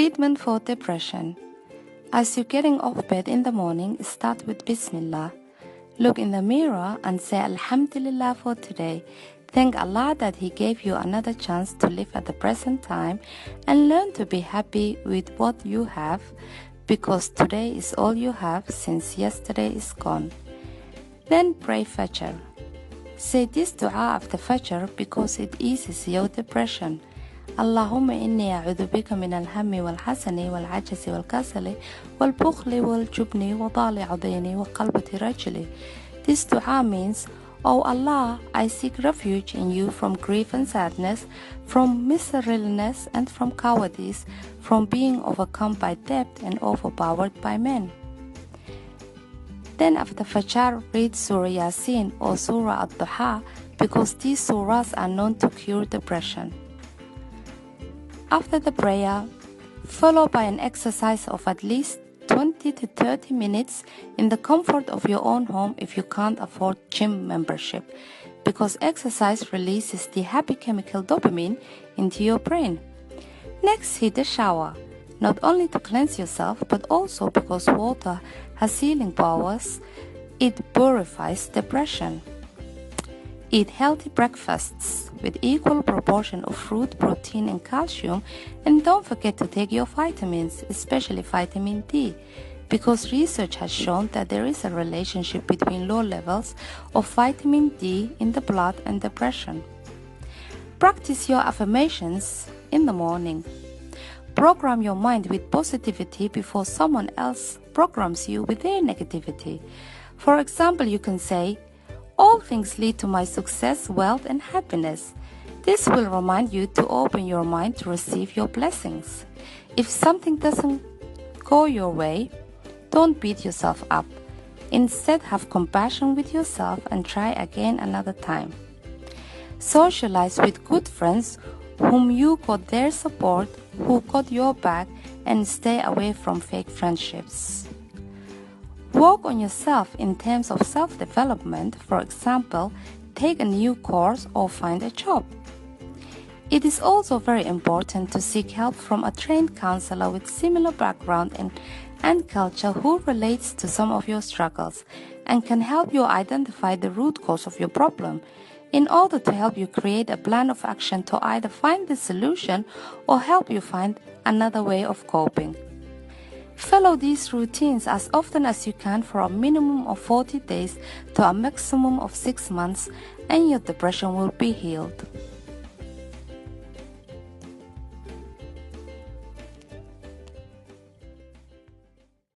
Treatment for depression. As you're getting off bed in the morning, start with Bismillah. Look in the mirror and say Alhamdulillah for today. Thank Allah that He gave you another chance to live at the present time and learn to be happy with what you have, because today is all you have since yesterday is gone. Then pray Fajr. Say this dua after Fajr because it eases your depression. اللهم إني أعوذ بك من الهم والحزن والعجز والكسل والبخل والجبن وضلع ديني وقلبة رجلي. This dua means, O Allah, I seek refuge in you from grief and sadness, from miserliness and from cowardice, from being overcome by debt and overpowered by men. Then after Fajr, read Surah Yasin or Surah Ad-Duha because these surahs are known to cure depression. After the prayer, followed by an exercise of at least 20 to 30 minutes in the comfort of your own home if you can't afford gym membership, because exercise releases the happy chemical dopamine into your brain. Next, hit a shower, not only to cleanse yourself, but also because water has healing powers, it purifies depression. Eat healthy breakfasts with equal proportion of fruit, protein and calcium, and don't forget to take your vitamins, especially vitamin D, because research has shown that there is a relationship between low levels of vitamin D in the blood and depression. Practice your affirmations in the morning. Program your mind with positivity before someone else programs you with their negativity. For example, you can say, all things lead to my success, wealth, and happiness. This will remind you to open your mind to receive your blessings. If something doesn't go your way, don't beat yourself up. Instead, have compassion with yourself and try again another time. Socialize with good friends whom you got their support, who got your back, and stay away from fake friendships. Work on yourself in terms of self-development, for example, take a new course or find a job. It is also very important to seek help from a trained counselor with similar background and culture who relates to some of your struggles and can help you identify the root cause of your problem in order to help you create a plan of action to either find the solution or help you find another way of coping. Follow these routines as often as you can for a minimum of 40 days to a maximum of 6 months, and your depression will be healed.